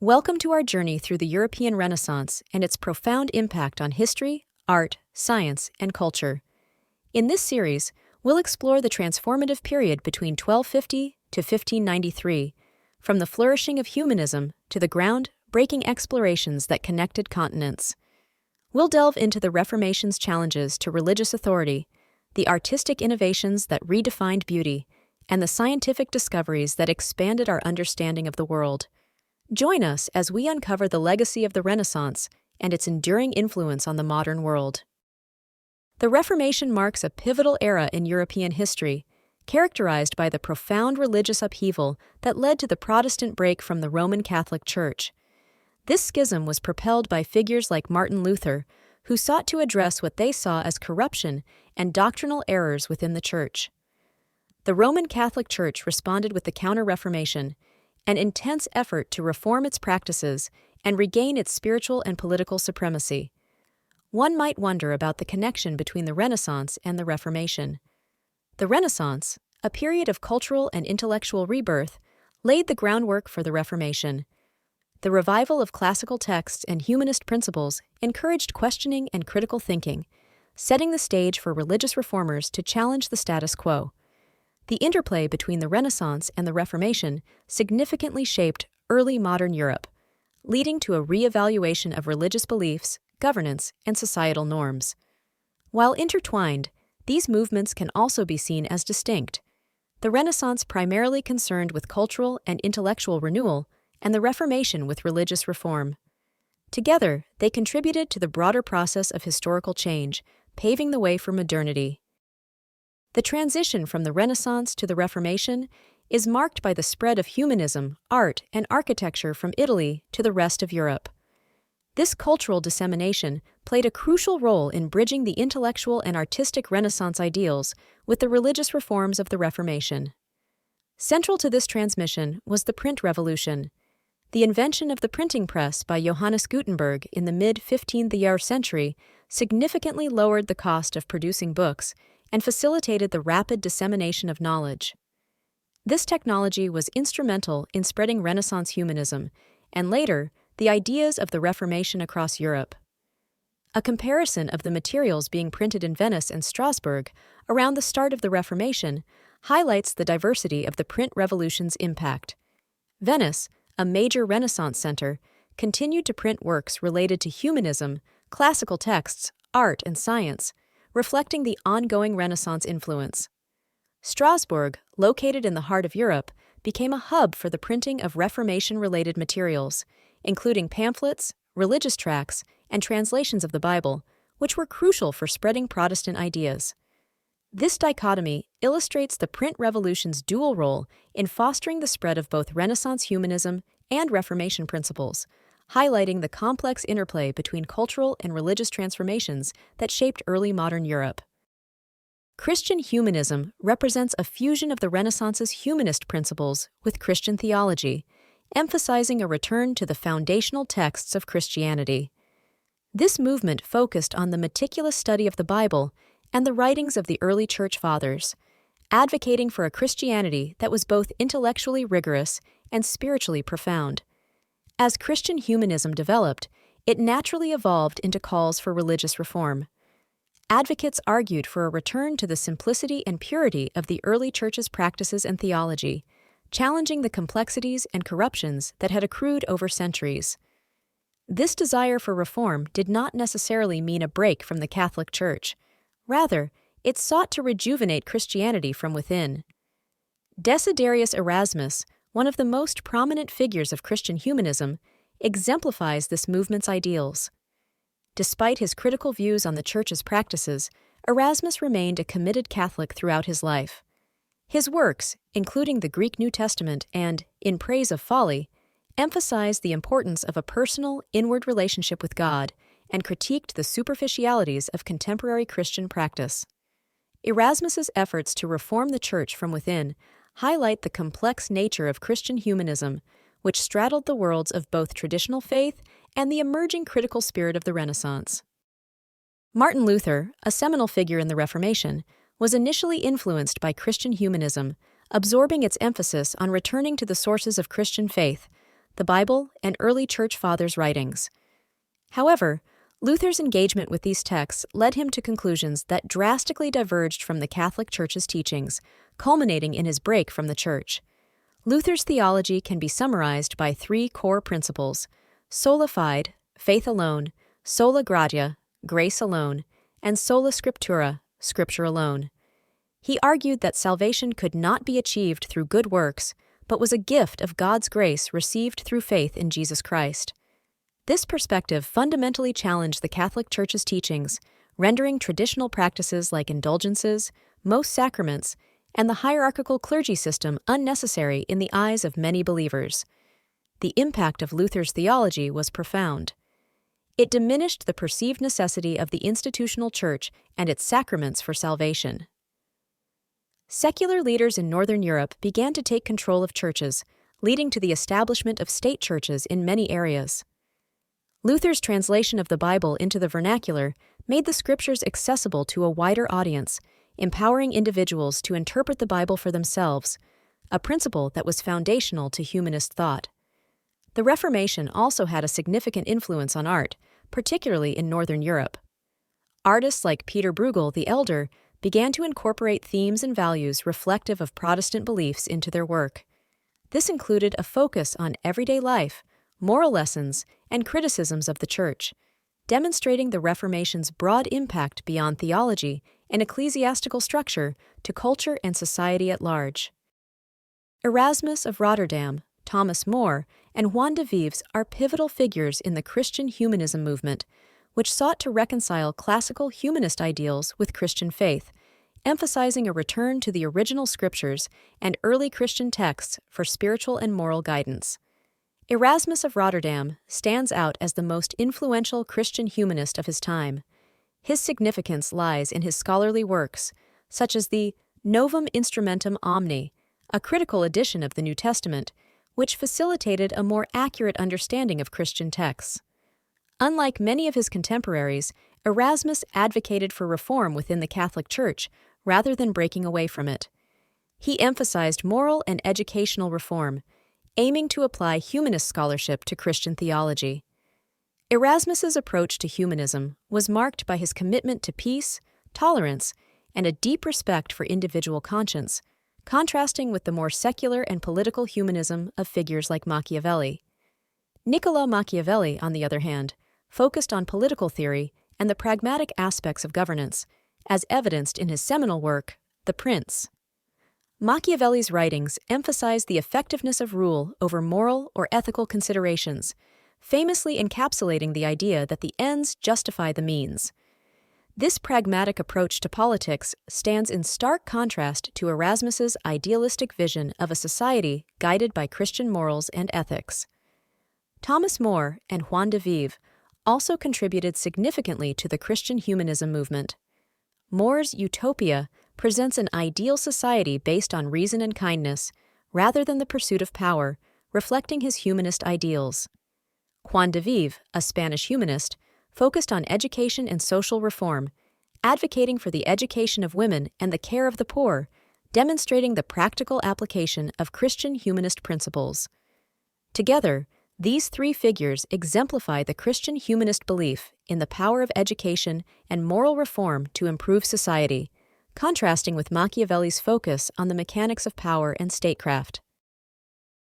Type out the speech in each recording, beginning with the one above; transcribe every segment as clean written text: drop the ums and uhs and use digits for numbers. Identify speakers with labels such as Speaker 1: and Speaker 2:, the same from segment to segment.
Speaker 1: Welcome to our journey through the European Renaissance and its profound impact on history, art, science, and culture. In this series, we'll explore the transformative period between 1250 to 1593, from the flourishing of humanism to the ground-breaking explorations that connected continents. We'll delve into the Reformation's challenges to religious authority, the artistic innovations that redefined beauty, and the scientific discoveries that expanded our understanding of the world. Join us as we uncover the legacy of the Renaissance and its enduring influence on the modern world. The Reformation marks a pivotal era in European history, characterized by the profound religious upheaval that led to the Protestant break from the Roman Catholic Church. This schism was propelled by figures like Martin Luther, who sought to address what they saw as corruption and doctrinal errors within the Church. The Roman Catholic Church responded with the Counter-Reformation, an intense effort to reform its practices and regain its spiritual and political supremacy. One might wonder about the connection between the Renaissance and the Reformation. The Renaissance, a period of cultural and intellectual rebirth, laid the groundwork for the Reformation. The revival of classical texts and humanist principles encouraged questioning and critical thinking, setting the stage for religious reformers to challenge the status quo. The interplay between the Renaissance and the Reformation significantly shaped early modern Europe, leading to a re-evaluation of religious beliefs, governance, and societal norms. While intertwined, these movements can also be seen as distinct. The Renaissance primarily concerned with cultural and intellectual renewal, and the Reformation with religious reform. Together, they contributed to the broader process of historical change, paving the way for modernity. The transition from the Renaissance to the Reformation is marked by the spread of humanism, art, and architecture from Italy to the rest of Europe. This cultural dissemination played a crucial role in bridging the intellectual and artistic Renaissance ideals with the religious reforms of the Reformation. Central to this transmission was the print revolution. The invention of the printing press by Johannes Gutenberg in the mid-15th century significantly lowered the cost of producing books and facilitated the rapid dissemination of knowledge. This technology was instrumental in spreading Renaissance humanism, and later, the ideas of the Reformation across Europe. A comparison of the materials being printed in Venice and Strasbourg around the start of the Reformation highlights the diversity of the print revolution's impact. Venice, a major Renaissance center, continued to print works related to humanism, classical texts, art, and science, reflecting the ongoing Renaissance influence. Strasbourg, located in the heart of Europe, became a hub for the printing of Reformation-related materials, including pamphlets, religious tracts, and translations of the Bible, which were crucial for spreading Protestant ideas. This dichotomy illustrates the print revolution's dual role in fostering the spread of both Renaissance humanism and Reformation principles, highlighting the complex interplay between cultural and religious transformations that shaped early modern Europe. Christian humanism represents a fusion of the Renaissance's humanist principles with Christian theology, emphasizing a return to the foundational texts of Christianity. This movement focused on the meticulous study of the Bible and the writings of the early Church Fathers, advocating for a Christianity that was both intellectually rigorous and spiritually profound. As Christian humanism developed, it naturally evolved into calls for religious reform. Advocates argued for a return to the simplicity and purity of the early Church's practices and theology, challenging the complexities and corruptions that had accrued over centuries. This desire for reform did not necessarily mean a break from the Catholic Church. Rather, it sought to rejuvenate Christianity from within. Desiderius Erasmus, one of the most prominent figures of Christian humanism, exemplifies this movement's ideals. Despite his critical views on the Church's practices, Erasmus remained a committed Catholic throughout his life. His works, including the Greek New Testament and In Praise of Folly, emphasized the importance of a personal, inward relationship with God and critiqued the superficialities of contemporary Christian practice. Erasmus's efforts to reform the Church from within highlight the complex nature of Christian humanism, which straddled the worlds of both traditional faith and the emerging critical spirit of the Renaissance. Martin Luther, a seminal figure in the Reformation, was initially influenced by Christian humanism, absorbing its emphasis on returning to the sources of Christian faith, the Bible, and early Church Fathers' writings. However, Luther's engagement with these texts led him to conclusions that drastically diverged from the Catholic Church's teachings, culminating in his break from the Church. Luther's theology can be summarized by three core principles: sola fide, faith alone; sola gratia, grace alone; and sola scriptura, scripture alone. He argued that salvation could not be achieved through good works, but was a gift of God's grace received through faith in Jesus Christ. This perspective fundamentally challenged the Catholic Church's teachings, rendering traditional practices like indulgences, most sacraments, and the hierarchical clergy system unnecessary in the eyes of many believers. The impact of Luther's theology was profound. It diminished the perceived necessity of the institutional church and its sacraments for salvation. Secular leaders in Northern Europe began to take control of churches, leading to the establishment of state churches in many areas. Luther's translation of the Bible into the vernacular made the scriptures accessible to a wider audience, empowering individuals to interpret the Bible for themselves, a principle that was foundational to humanist thought. The Reformation also had a significant influence on art, particularly in Northern Europe. Artists like Peter Bruegel the Elder began to incorporate themes and values reflective of Protestant beliefs into their work. This included a focus on everyday life, moral lessons, and criticisms of the Church, demonstrating the Reformation's broad impact beyond theology and ecclesiastical structure to culture and society at large. Erasmus of Rotterdam, Thomas More, and Juan de Vives are pivotal figures in the Christian humanism movement, which sought to reconcile classical humanist ideals with Christian faith, emphasizing a return to the original scriptures and early Christian texts for spiritual and moral guidance. Erasmus of Rotterdam stands out as the most influential Christian humanist of his time. His significance lies in his scholarly works, such as the Novum Instrumentum Omni, a critical edition of the New Testament, which facilitated a more accurate understanding of Christian texts. Unlike many of his contemporaries, Erasmus advocated for reform within the Catholic Church rather than breaking away from it. He emphasized moral and educational reform, aiming to apply humanist scholarship to Christian theology. Erasmus's approach to humanism was marked by his commitment to peace, tolerance, and a deep respect for individual conscience, contrasting with the more secular and political humanism of figures like Machiavelli. Niccolò Machiavelli, on the other hand, focused on political theory and the pragmatic aspects of governance, as evidenced in his seminal work, The Prince. Machiavelli's writings emphasize the effectiveness of rule over moral or ethical considerations, famously encapsulating the idea that the ends justify the means. This pragmatic approach to politics stands in stark contrast to Erasmus's idealistic vision of a society guided by Christian morals and ethics. Thomas More and Juan de Vives also contributed significantly to the Christian humanism movement. More's Utopia presents an ideal society based on reason and kindness, rather than the pursuit of power, reflecting his humanist ideals. Juan de Vives, a Spanish humanist, focused on education and social reform, advocating for the education of women and the care of the poor, demonstrating the practical application of Christian humanist principles. Together, these three figures exemplify the Christian humanist belief in the power of education and moral reform to improve society, contrasting with Machiavelli's focus on the mechanics of power and statecraft.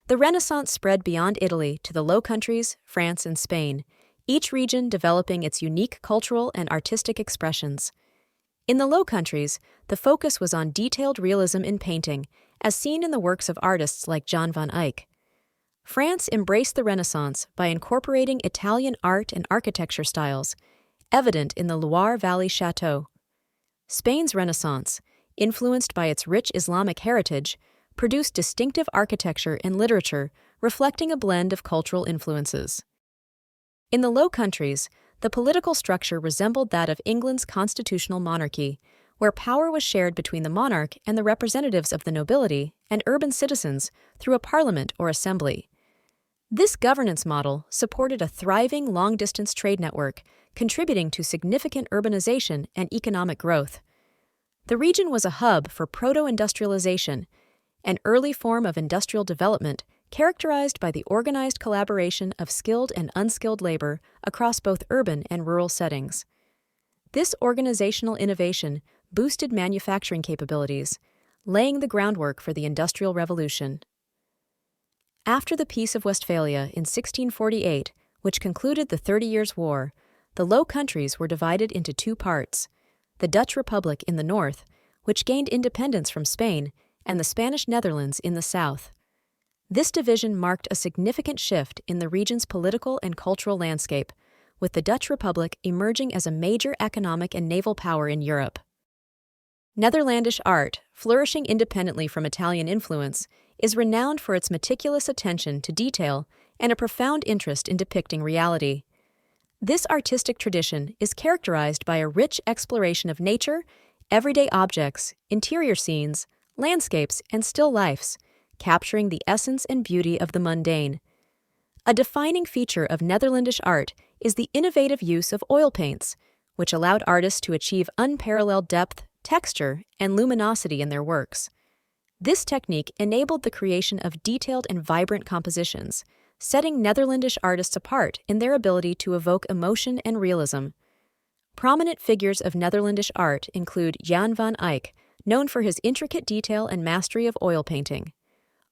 Speaker 1: The Renaissance spread beyond Italy to the Low Countries, France, and Spain, each region developing its unique cultural and artistic expressions. In the Low Countries, the focus was on detailed realism in painting, as seen in the works of artists like John van Eyck. France embraced the Renaissance by incorporating Italian art and architecture styles, evident in the Loire Valley Chateau. Spain's Renaissance, influenced by its rich Islamic heritage, produced distinctive architecture and literature reflecting a blend of cultural influences. In the Low Countries, the political structure resembled that of England's constitutional monarchy, where power was shared between the monarch and the representatives of the nobility and urban citizens through a parliament or assembly. This governance model supported a thriving long-distance trade network, contributing to significant urbanization and economic growth. The region was a hub for proto-industrialization, an early form of industrial development characterized by the organized collaboration of skilled and unskilled labor across both urban and rural settings. This organizational innovation boosted manufacturing capabilities, laying the groundwork for the Industrial Revolution. After the Peace of Westphalia in 1648, which concluded the 30 Years' War, the Low Countries were divided into two parts: the Dutch Republic in the north, which gained independence from Spain, and the Spanish Netherlands in the south. This division marked a significant shift in the region's political and cultural landscape, with the Dutch Republic emerging as a major economic and naval power in Europe. Netherlandish art, flourishing independently from Italian influence, is renowned for its meticulous attention to detail and a profound interest in depicting reality. This artistic tradition is characterized by a rich exploration of nature, everyday objects, interior scenes, landscapes, and still lifes, capturing the essence and beauty of the mundane. A defining feature of Netherlandish art is the innovative use of oil paints, which allowed artists to achieve unparalleled depth, texture, and luminosity in their works. This technique enabled the creation of detailed and vibrant compositions, setting Netherlandish artists apart in their ability to evoke emotion and realism. Prominent figures of Netherlandish art include Jan van Eyck, known for his intricate detail and mastery of oil painting;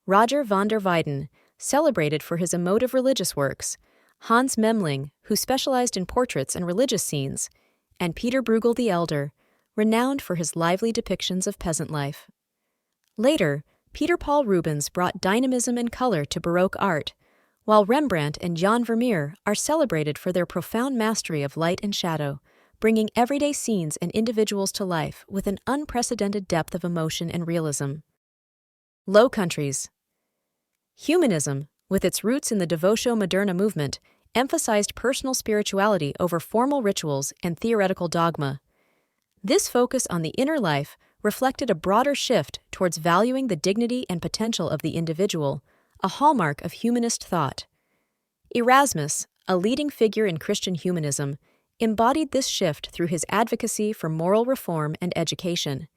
Speaker 1: Roger van der Weyden, celebrated for his emotive religious works; Hans Memling, who specialized in portraits and religious scenes; and Peter Bruegel the Elder, renowned for his lively depictions of peasant life. Later, Peter Paul Rubens brought dynamism and color to Baroque art, while Rembrandt and Jan Vermeer are celebrated for their profound mastery of light and shadow, bringing everyday scenes and individuals to life with an unprecedented depth of emotion and realism. Low Countries. Humanism, with its roots in the Devotio Moderna movement, emphasized personal spirituality over formal rituals and theoretical dogma. This focus on the inner life reflected a broader shift towards valuing the dignity and potential of the individual, a hallmark of humanist thought. Erasmus, a leading figure in Christian humanism, embodied this shift through his advocacy for moral reform and education.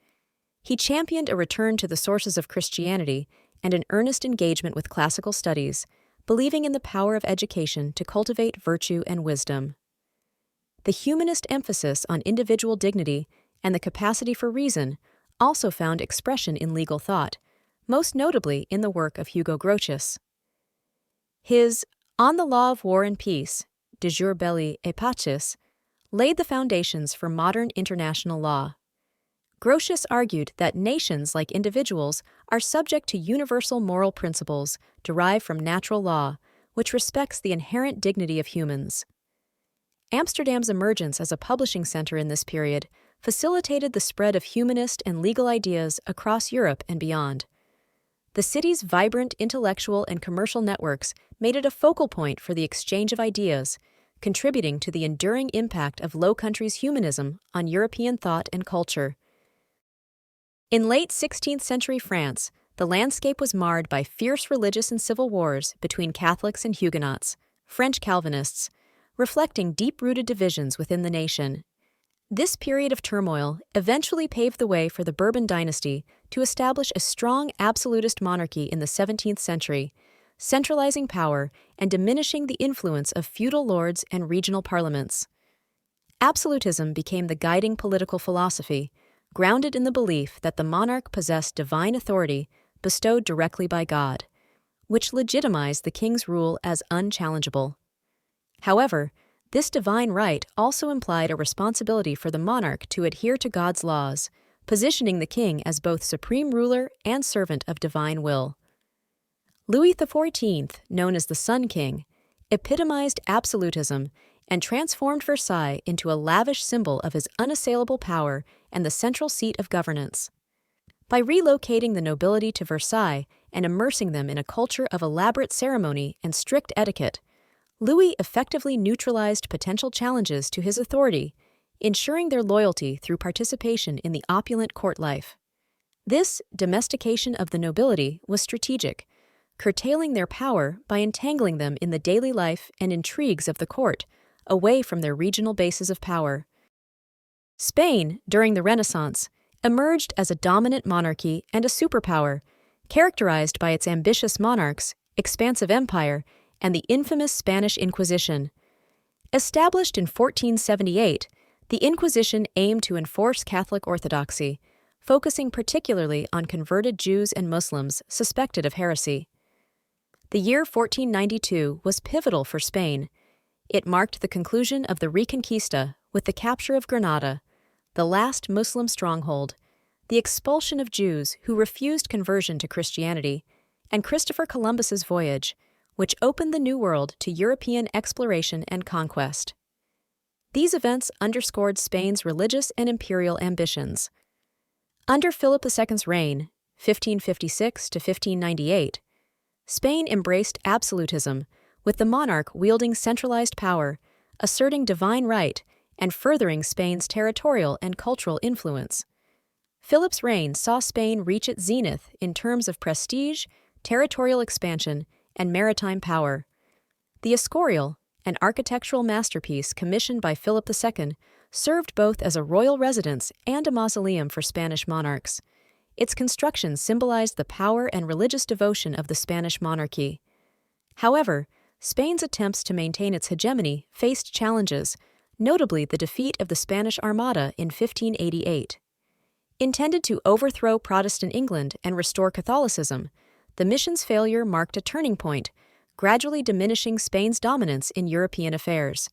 Speaker 1: He championed a return to the sources of Christianity and an earnest engagement with classical studies, believing in the power of education to cultivate virtue and wisdom. The humanist emphasis on individual dignity and the capacity for reason also found expression in legal thought, most notably in the work of Hugo Grotius. His On the Law of War and Peace, De Jure Belli et Pacis, laid the foundations for modern international law. Grotius argued that nations, like individuals, are subject to universal moral principles derived from natural law, which respects the inherent dignity of humans. Amsterdam's emergence as a publishing center in this period facilitated the spread of humanist and legal ideas across Europe and beyond. The city's vibrant intellectual and commercial networks made it a focal point for the exchange of ideas, contributing to the enduring impact of Low Countries humanism on European thought and culture. In late 16th century France, the landscape was marred by fierce religious and civil wars between Catholics and Huguenots, French Calvinists, reflecting deep-rooted divisions within the nation. This period of turmoil eventually paved the way for the Bourbon dynasty to establish a strong absolutist monarchy in the 17th century, centralizing power and diminishing the influence of feudal lords and regional parliaments. Absolutism became the guiding political philosophy, grounded in the belief that the monarch possessed divine authority bestowed directly by God, which legitimized the king's rule as unchallengeable. However, this divine right also implied a responsibility for the monarch to adhere to God's laws, positioning the king as both supreme ruler and servant of divine will. Louis XIV, known as the Sun King, epitomized absolutism and transformed Versailles into a lavish symbol of his unassailable power and the central seat of governance. By relocating the nobility to Versailles and immersing them in a culture of elaborate ceremony and strict etiquette, Louis effectively neutralized potential challenges to his authority, ensuring their loyalty through participation in the opulent court life. This domestication of the nobility was strategic, curtailing their power by entangling them in the daily life and intrigues of the court, away from their regional bases of power. Spain, during the Renaissance, emerged as a dominant monarchy and a superpower, characterized by its ambitious monarchs, expansive empire, and the infamous Spanish Inquisition. Established in 1478, the Inquisition aimed to enforce Catholic orthodoxy, focusing particularly on converted Jews and Muslims suspected of heresy. The year 1492 was pivotal for Spain. It marked the conclusion of the Reconquista with the capture of Granada, the last Muslim stronghold, the expulsion of Jews who refused conversion to Christianity, and Christopher Columbus's voyage, which opened the New World to European exploration and conquest. These events underscored Spain's religious and imperial ambitions. Under Philip II's reign, 1556 to 1598, Spain embraced absolutism, with the monarch wielding centralized power, asserting divine right, and furthering Spain's territorial and cultural influence. Philip's reign saw Spain reach its zenith in terms of prestige, territorial expansion, and maritime power. The Escorial, an architectural masterpiece commissioned by Philip II, served both as a royal residence and a mausoleum for Spanish monarchs. Its construction symbolized the power and religious devotion of the Spanish monarchy. However, Spain's attempts to maintain its hegemony faced challenges, notably the defeat of the Spanish Armada in 1588. Intended to overthrow Protestant England and restore Catholicism, the mission's failure marked a turning point, gradually diminishing Spain's dominance in European affairs.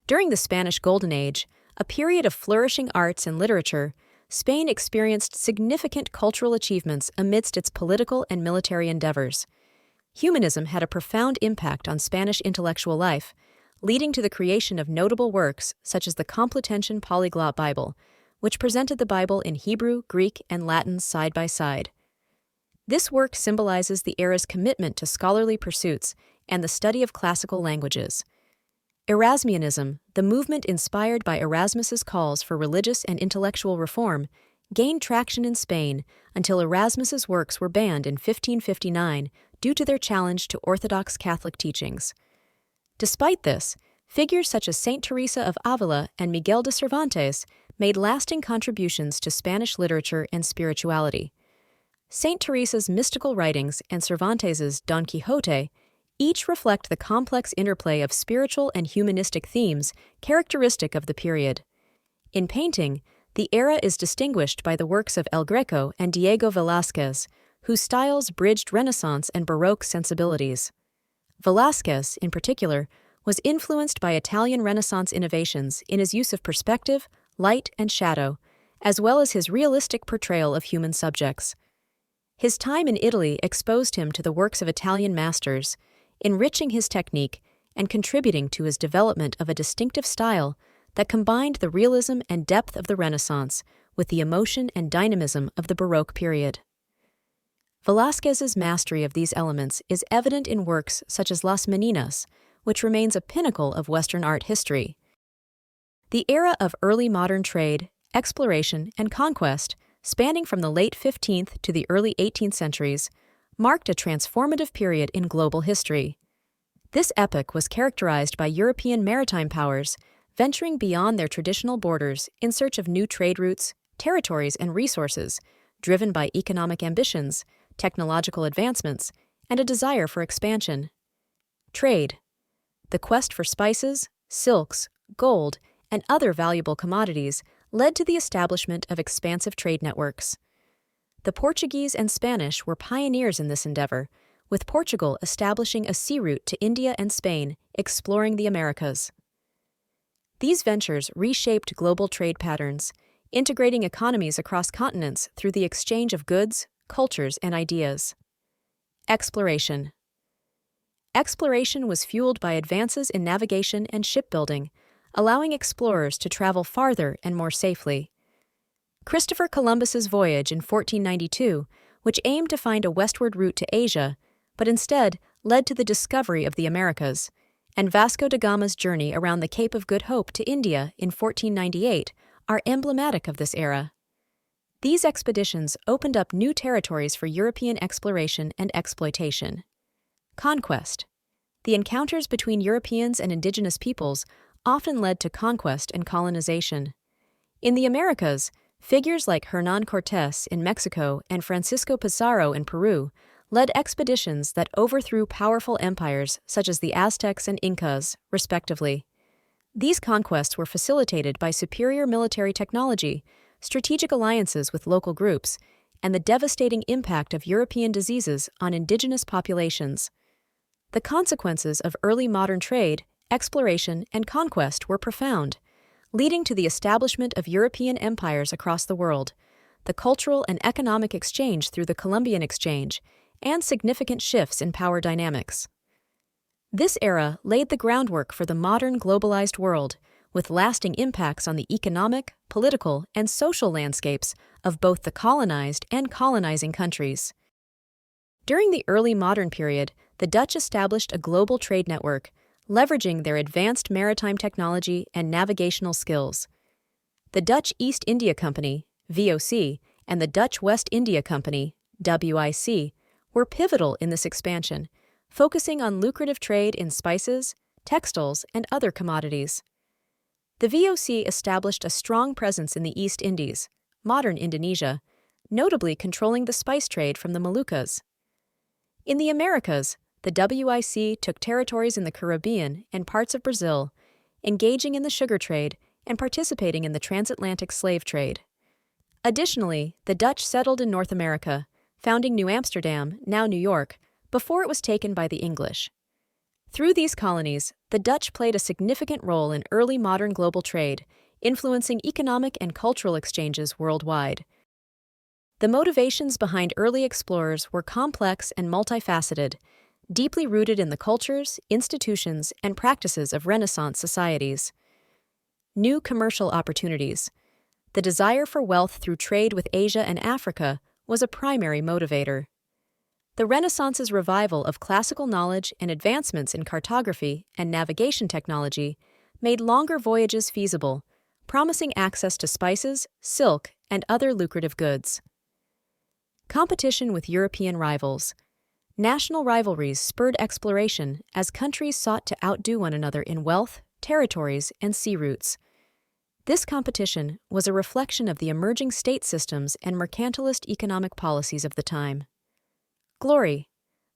Speaker 1: During the Spanish Golden Age, a period of flourishing arts and literature, Spain experienced significant cultural achievements amidst its political and military endeavors. Humanism had a profound impact on Spanish intellectual life, leading to the creation of notable works such as the Complutensian Polyglot Bible, which presented the Bible in Hebrew, Greek, and Latin side by side. This work symbolizes the era's commitment to scholarly pursuits and the study of classical languages. Erasmianism, the movement inspired by Erasmus's calls for religious and intellectual reform, gained traction in Spain until Erasmus's works were banned in 1559 due to their challenge to Orthodox Catholic teachings. Despite this, figures such as Saint Teresa of Avila and Miguel de Cervantes made lasting contributions to Spanish literature and spirituality. Saint Teresa's mystical writings and Cervantes's Don Quixote each reflect the complex interplay of spiritual and humanistic themes characteristic of the period. In painting, the era is distinguished by the works of El Greco and Diego Velázquez, whose styles bridged Renaissance and Baroque sensibilities. Velázquez, in particular, was influenced by Italian Renaissance innovations in his use of perspective, light, and shadow, as well as his realistic portrayal of human subjects. His time in Italy exposed him to the works of Italian masters, enriching his technique and contributing to his development of a distinctive style that combined the realism and depth of the Renaissance with the emotion and dynamism of the Baroque period. Velázquez's mastery of these elements is evident in works such as Las Meninas, which remains a pinnacle of Western art history. The era of early modern trade, exploration, and conquest, spanning from the late 15th to the early 18th centuries, marked a transformative period in global history. This epoch was characterized by European maritime powers venturing beyond their traditional borders in search of new trade routes, territories, and resources, driven by economic ambitions, technological advancements, and a desire for expansion. Trade. The quest for spices, silks, gold, and other valuable commodities led to the establishment of expansive trade networks. The Portuguese and Spanish were pioneers in this endeavor, with Portugal establishing a sea route to India and Spain, exploring the Americas. These ventures reshaped global trade patterns, integrating economies across continents through the exchange of goods, cultures, and ideas. Exploration. Exploration was fueled by advances in navigation and shipbuilding, allowing explorers to travel farther and more safely. Christopher Columbus's voyage in 1492, which aimed to find a westward route to Asia, but instead led to the discovery of the Americas, and Vasco da Gama's journey around the Cape of Good Hope to India in 1498 are emblematic of this era. These expeditions opened up new territories for European exploration and exploitation. Conquest. The encounters between Europeans and indigenous peoples often led to conquest and colonization. In the Americas, figures like Hernán Cortés in Mexico and Francisco Pizarro in Peru led expeditions that overthrew powerful empires such as the Aztecs and Incas, respectively. These conquests were facilitated by superior military technology, strategic alliances with local groups, and the devastating impact of European diseases on indigenous populations. The consequences of early modern trade, exploration, and conquest were profound, leading to the establishment of European empires across the world, the cultural and economic exchange through the Columbian Exchange, and significant shifts in power dynamics. This era laid the groundwork for the modern globalized world, with lasting impacts on the economic, political, and social landscapes of both the colonized and colonizing countries. During the early modern period, the Dutch established a global trade network, leveraging their advanced maritime technology and navigational skills. The Dutch East India Company, VOC, and the Dutch West India Company, WIC, were pivotal in this expansion, focusing on lucrative trade in spices, textiles, and other commodities. The VOC established a strong presence in the East Indies, modern Indonesia, notably controlling the spice trade from the Moluccas. In the Americas, the WIC took territories in the Caribbean and parts of Brazil, engaging in the sugar trade and participating in the transatlantic slave trade. Additionally, the Dutch settled in North America, founding New Amsterdam, now New York, before it was taken by the English. Through these colonies, the Dutch played a significant role in early modern global trade, influencing economic and cultural exchanges worldwide. The motivations behind early explorers were complex and multifaceted, deeply rooted in the cultures, institutions, and practices of Renaissance societies. New commercial opportunities. The desire for wealth through trade with Asia and Africa was a primary motivator. The Renaissance's revival of classical knowledge and advancements in cartography and navigation technology made longer voyages feasible, promising access to spices, silk, and other lucrative goods. Competition with European rivals. National rivalries spurred exploration as countries sought to outdo one another in wealth, territories, and sea routes. This competition was a reflection of the emerging state systems and mercantilist economic policies of the time. Glory.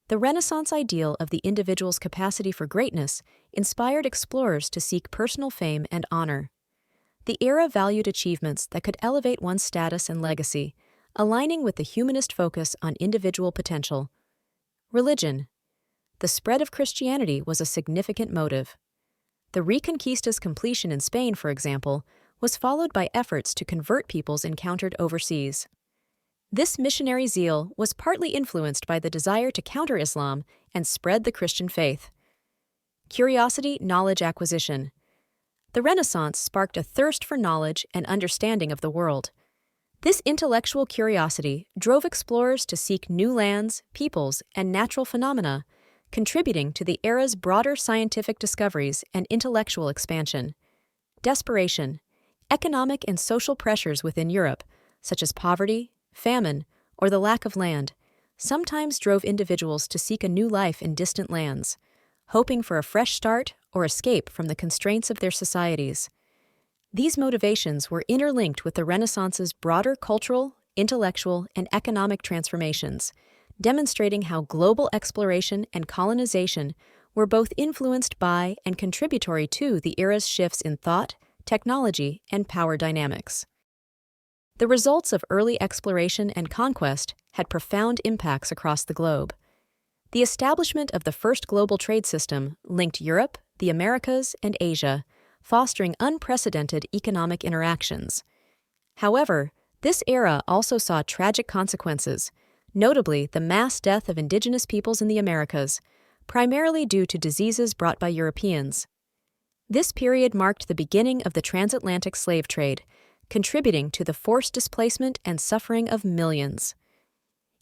Speaker 1: The Renaissance ideal of the individual's capacity for greatness inspired explorers to seek personal fame and honor. The era valued achievements that could elevate one's status and legacy, aligning with the humanist focus on individual potential. Religion. The spread of Christianity was a significant motive. The Reconquista's completion in Spain, for example, was followed by efforts to convert peoples encountered overseas. This missionary zeal was partly influenced by the desire to counter Islam and spread the Christian faith. Curiosity, knowledge acquisition. The Renaissance sparked a thirst for knowledge and understanding of the world. This intellectual curiosity drove explorers to seek new lands, peoples, and natural phenomena, contributing to the era's broader scientific discoveries and intellectual expansion. Desperation. Economic and social pressures within Europe, such as poverty, famine, or the lack of land, sometimes drove individuals to seek a new life in distant lands, hoping for a fresh start or escape from the constraints of their societies. These motivations were interlinked with the Renaissance's broader cultural, intellectual, and economic transformations, demonstrating how global exploration and colonization were both influenced by and contributory to the era's shifts in thought, technology, and power dynamics. The results of early exploration and conquest had profound impacts across the globe. The establishment of the first global trade system linked Europe, the Americas, and Asia, fostering unprecedented economic interactions. However, this era also saw tragic consequences, notably the mass death of indigenous peoples in the Americas, primarily due to diseases brought by Europeans. This period marked the beginning of the transatlantic slave trade, contributing to the forced displacement and suffering of millions.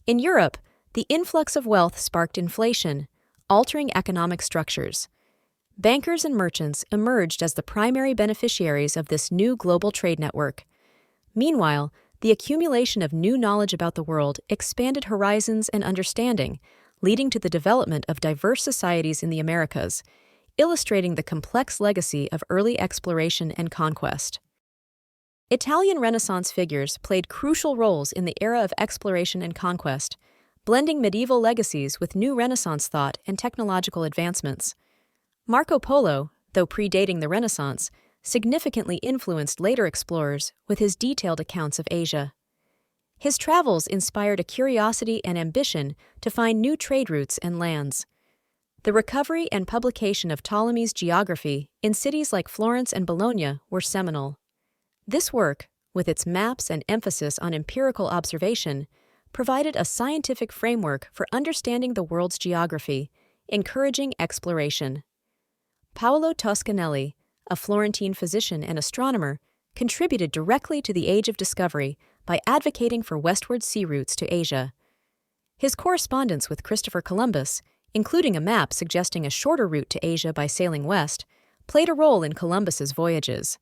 Speaker 1: In Europe, the influx of wealth sparked inflation, altering economic structures. Bankers and merchants emerged as the primary beneficiaries of this new global trade network. Meanwhile, the accumulation of new knowledge about the world expanded horizons and understanding, leading to the development of diverse societies in the Americas, illustrating the complex legacy of early exploration and conquest. Italian Renaissance figures played crucial roles in the era of exploration and conquest, blending medieval legacies with new Renaissance thought and technological advancements. Marco Polo, though predating the Renaissance, significantly influenced later explorers with his detailed accounts of Asia. His travels inspired a curiosity and ambition to find new trade routes and lands. The recovery and publication of Ptolemy's geography in cities like Florence and Bologna were seminal. This work, with its maps and emphasis on empirical observation, provided a scientific framework for understanding the world's geography, encouraging exploration. Paolo Toscanelli, a Florentine physician and astronomer, contributed directly to the Age of Discovery by advocating for westward sea routes to Asia. His correspondence with Christopher Columbus, including a map suggesting a shorter route to Asia by sailing west, played a role in Columbus's voyages.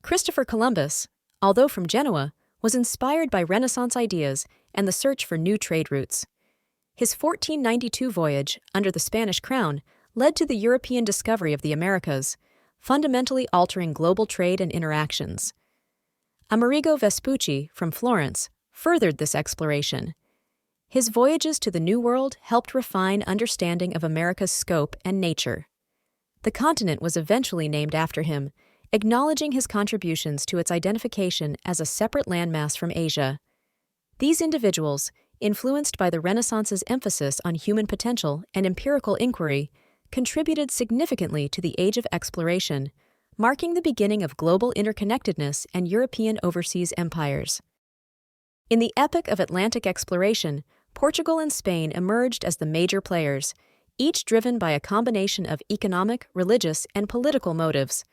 Speaker 1: Christopher Columbus, although from Genoa, was inspired by Renaissance ideas and the search for new trade routes. His 1492 voyage under the Spanish crown led to the European discovery of the Americas, fundamentally altering global trade and interactions. Amerigo Vespucci, from Florence, furthered this exploration. His voyages to the New World helped refine understanding of America's scope and nature. The continent was eventually named after him, acknowledging his contributions to its identification as a separate landmass from Asia. These individuals, influenced by the Renaissance's emphasis on human potential and empirical inquiry, contributed significantly to the Age of Exploration, marking the beginning of global interconnectedness and European overseas empires. In the epoch of Atlantic exploration, Portugal and Spain emerged as the major players, each driven by a combination of economic, religious, and political motives.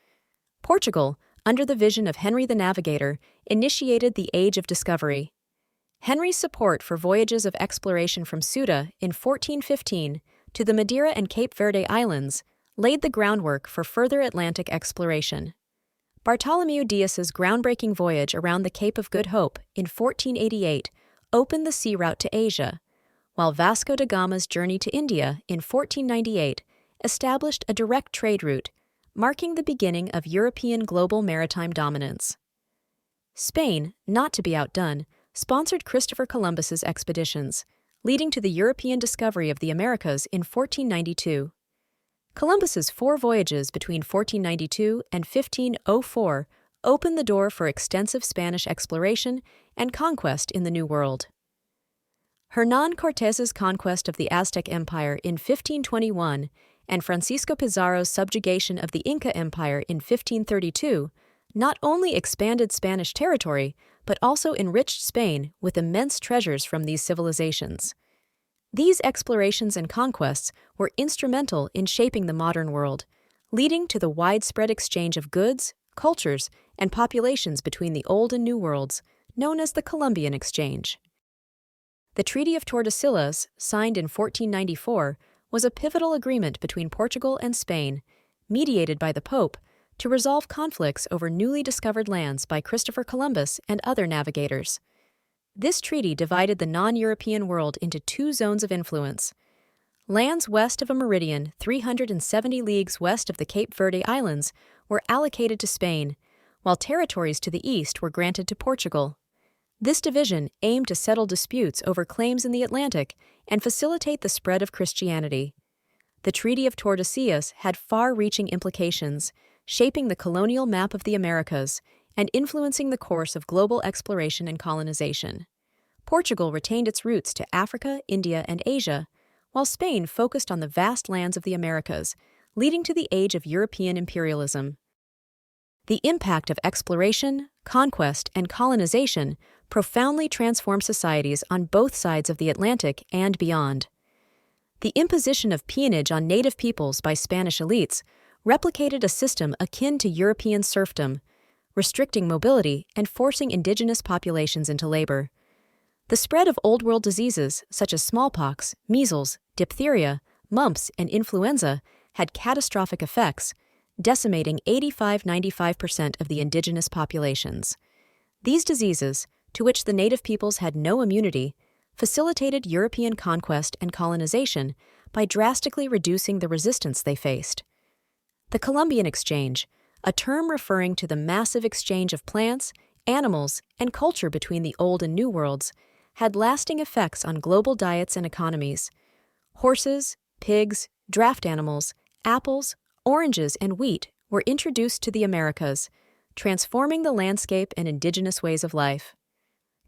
Speaker 1: Portugal, under the vision of Henry the Navigator, initiated the Age of Discovery. Henry's support for voyages of exploration from Ceuta in 1415 to the Madeira and Cape Verde Islands laid the groundwork for further Atlantic exploration. Bartholomew Dias's groundbreaking voyage around the Cape of Good Hope in 1488 opened the sea route to Asia, while Vasco da Gama's journey to India in 1498 established a direct trade route, marking the beginning of European global maritime dominance. Spain, not to be outdone, sponsored Christopher Columbus's expeditions, leading to the European discovery of the Americas in 1492. Columbus's 4 voyages between 1492 and 1504 opened the door for extensive Spanish exploration and conquest in the New World. Hernán Cortés's conquest of the Aztec Empire in 1521 and Francisco Pizarro's subjugation of the Inca Empire in 1532 not only expanded Spanish territory, but also enriched Spain with immense treasures from these civilizations. These explorations and conquests were instrumental in shaping the modern world, leading to the widespread exchange of goods, cultures, and populations between the Old and New Worlds, known as the Columbian Exchange. The Treaty of Tordesillas, signed in 1494, was a pivotal agreement between Portugal and Spain, mediated by the Pope, to resolve conflicts over newly discovered lands by Christopher Columbus and other navigators. This treaty divided the non-European world into 2 zones of influence. Lands west of a meridian 370 leagues west of the Cape Verde Islands were allocated to Spain, while territories to the east were granted to Portugal. This division aimed to settle disputes over claims in the Atlantic and facilitate the spread of Christianity. The Treaty of Tordesillas had far-reaching implications, shaping the colonial map of the Americas and influencing the course of global exploration and colonization. Portugal retained its roots to Africa, India, and Asia, while Spain focused on the vast lands of the Americas, leading to the age of European imperialism. The impact of exploration, conquest, and colonization profoundly transformed societies on both sides of the Atlantic and beyond. The imposition of peonage on native peoples by Spanish elites replicated a system akin to European serfdom, restricting mobility and forcing indigenous populations into labor. The spread of Old World diseases such as smallpox, measles, diphtheria, mumps, and influenza had catastrophic effects, decimating 85–95% of the indigenous populations. These diseases, to which the native peoples had no immunity, facilitated European conquest and colonization by drastically reducing the resistance they faced. The Columbian Exchange, a term referring to the massive exchange of plants, animals, and culture between the Old and New Worlds, had lasting effects on global diets and economies. Horses, pigs, draft animals, apples, oranges, and wheat were introduced to the Americas, transforming the landscape and indigenous ways of life.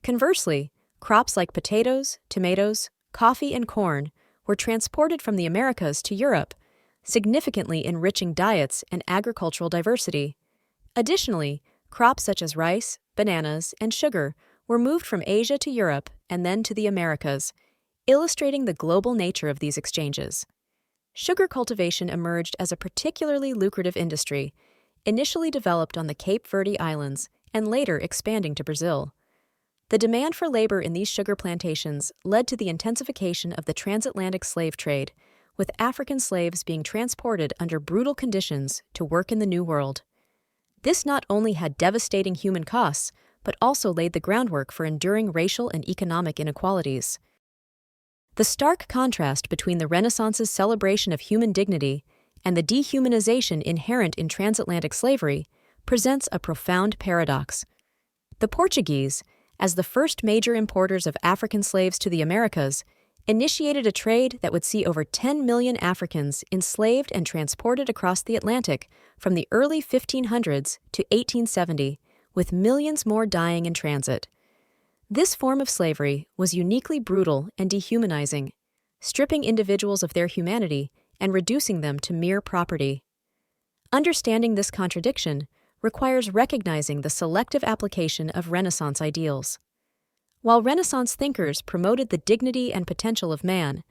Speaker 1: Conversely, crops like potatoes, tomatoes, coffee, and corn were transported from the Americas to Europe, significantly enriching diets and agricultural diversity. Additionally, crops such as rice, bananas, and sugar were moved from Asia to Europe and then to the Americas, illustrating the global nature of these exchanges. Sugar cultivation emerged as a particularly lucrative industry, initially developed on the Cape Verde Islands and later expanding to Brazil. The demand for labor in these sugar plantations led to the intensification of the transatlantic slave trade, with African slaves being transported under brutal conditions to work in the New World. This not only had devastating human costs, but also laid the groundwork for enduring racial and economic inequalities. The stark contrast between the Renaissance's celebration of human dignity and the dehumanization inherent in transatlantic slavery presents a profound paradox. The Portuguese, as the first major importers of African slaves to the Americas, initiated a trade that would see over 10 million Africans enslaved and transported across the Atlantic from the early 1500s to 1870, with millions more dying in transit. This form of slavery was uniquely brutal and dehumanizing, stripping individuals of their humanity and reducing them to mere property. Understanding this contradiction requires recognizing the selective application of Renaissance ideals. While Renaissance thinkers promoted the dignity and potential of man,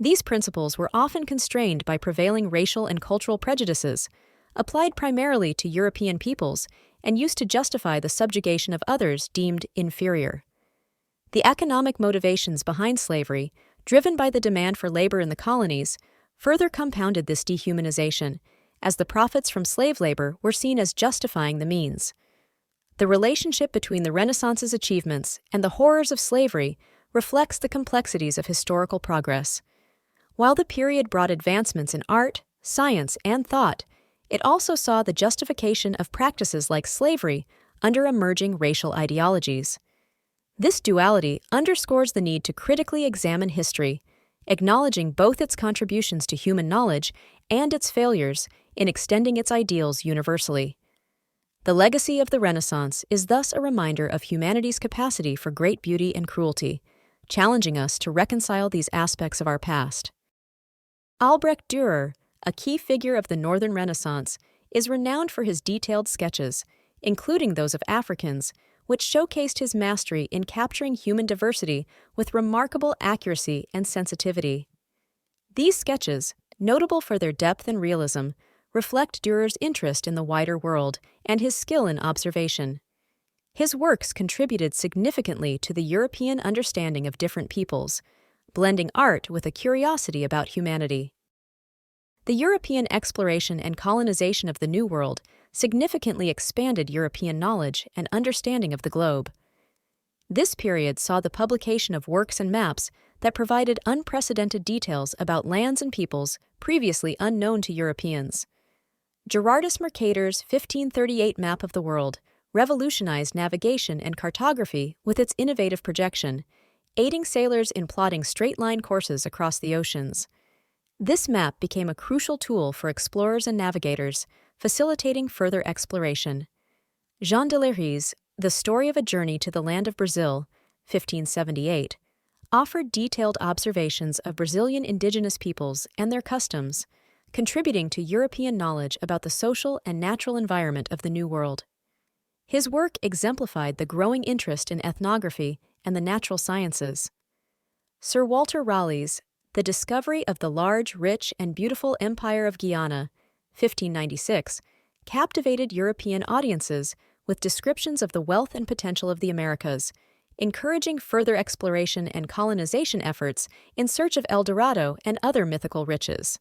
Speaker 1: these principles were often constrained by prevailing racial and cultural prejudices, applied primarily to European peoples and used to justify the subjugation of others deemed inferior. The economic motivations behind slavery, driven by the demand for labor in the colonies, further compounded this dehumanization, as the profits from slave labor were seen as justifying the means. The relationship between the Renaissance's achievements and the horrors of slavery reflects the complexities of historical progress. While the period brought advancements in art, science, and thought, it also saw the justification of practices like slavery under emerging racial ideologies. This duality underscores the need to critically examine history, acknowledging both its contributions to human knowledge and its failures in extending its ideals universally. The legacy of the Renaissance is thus a reminder of humanity's capacity for great beauty and cruelty, challenging us to reconcile these aspects of our past. Albrecht Dürer, a key figure of the Northern Renaissance, is renowned for his detailed sketches, including those of Africans, which showcased his mastery in capturing human diversity with remarkable accuracy and sensitivity. These sketches, notable for their depth and realism, reflect Dürer's interest in the wider world and his skill in observation. His works contributed significantly to the European understanding of different peoples, blending art with a curiosity about humanity. The European exploration and colonization of the New World significantly expanded European knowledge and understanding of the globe. This period saw the publication of works and maps that provided unprecedented details about lands and peoples previously unknown to Europeans. Gerardus Mercator's 1538 map of the world revolutionized navigation and cartography with its innovative projection, aiding sailors in plotting straight-line courses across the oceans. This map became a crucial tool for explorers and navigators, facilitating further exploration. Jean de Lery's The Story of a Journey to the Land of Brazil, 1578, offered detailed observations of Brazilian indigenous peoples and their customs, contributing to European knowledge about the social and natural environment of the New World. His work exemplified the growing interest in ethnography and the natural sciences. Sir Walter Raleigh's The Discovery of the Large, Rich, and Beautiful Empire of Guiana, 1596, captivated European audiences with descriptions of the wealth and potential of the Americas, encouraging further exploration and colonization efforts in search of El Dorado and other mythical riches.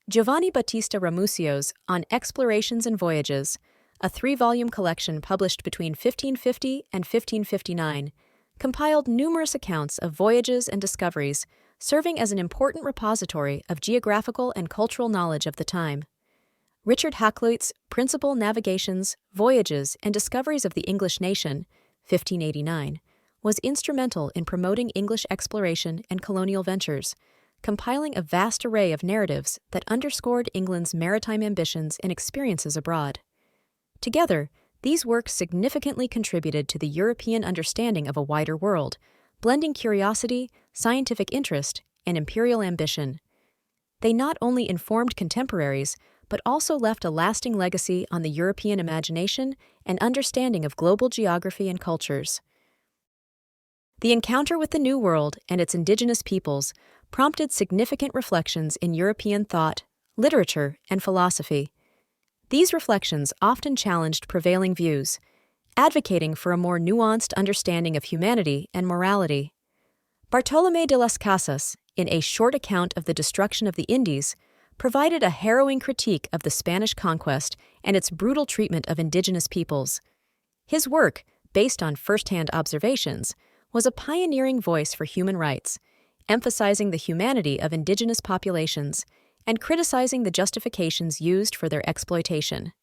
Speaker 1: Giovanni Battista Ramusio's On Explorations and Voyages, a 3-volume collection published between 1550 and 1559, compiled numerous accounts of voyages and discoveries, serving as an important repository of geographical and cultural knowledge of the time. Richard Hakluyt's Principal Navigations, Voyages, and Discoveries of the English Nation, 1589, was instrumental in promoting English exploration and colonial ventures, compiling a vast array of narratives that underscored England's maritime ambitions and experiences abroad. Together, these works significantly contributed to the European understanding of a wider world, blending curiosity, scientific interest, and imperial ambition. They not only informed contemporaries, but also left a lasting legacy on the European imagination and understanding of global geography and cultures. The encounter with the New World and its indigenous peoples prompted significant reflections in European thought, literature, and philosophy. These reflections often challenged prevailing views, advocating for a more nuanced understanding of humanity and morality. Bartolomé de las Casas, in a short account of the destruction of the Indies, provided a harrowing critique of the Spanish conquest and its brutal treatment of indigenous peoples. His work, based on first-hand observations, was a pioneering voice for human rights, emphasizing the humanity of indigenous populations and criticizing the justifications used for their exploitation.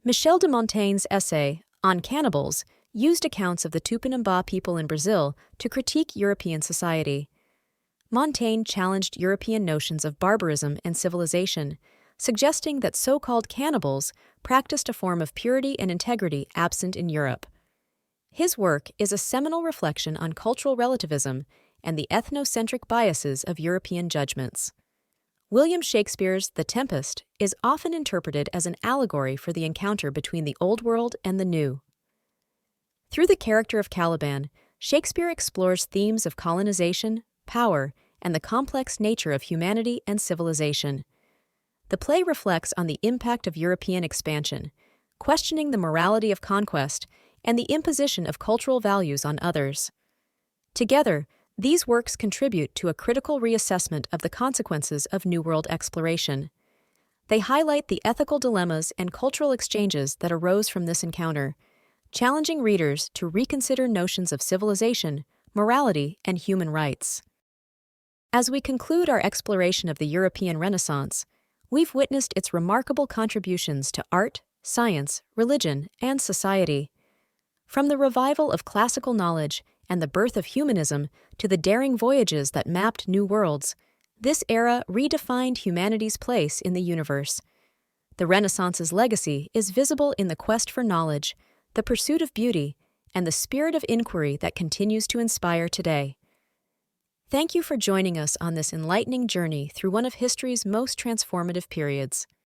Speaker 1: Michel de Montaigne's essay, On Cannibals, used accounts of the Tupinambá people in Brazil to critique European society. Montaigne challenged European notions of barbarism and civilization, suggesting that so-called cannibals practiced a form of purity and integrity absent in Europe. His work is a seminal reflection on cultural relativism and the ethnocentric biases of European judgments. William Shakespeare's The Tempest is often interpreted as an allegory for the encounter between the Old World and the New. Through the character of Caliban, Shakespeare explores themes of colonization, power, and the complex nature of humanity and civilization. The play reflects on the impact of European expansion, questioning the morality of conquest and the imposition of cultural values on others. Together, these works contribute to a critical reassessment of the consequences of New World exploration. They highlight the ethical dilemmas and cultural exchanges that arose from this encounter, challenging readers to reconsider notions of civilization, morality, and human rights. As we conclude our exploration of the European Renaissance, we've witnessed its remarkable contributions to art, science, religion, and society. From the revival of classical knowledge and the birth of humanism to the daring voyages that mapped new worlds, this era redefined humanity's place in the universe. The Renaissance's legacy is visible in the quest for knowledge, the pursuit of beauty, and the spirit of inquiry that continues to inspire today. Thank you for joining us on this enlightening journey through one of history's most transformative periods.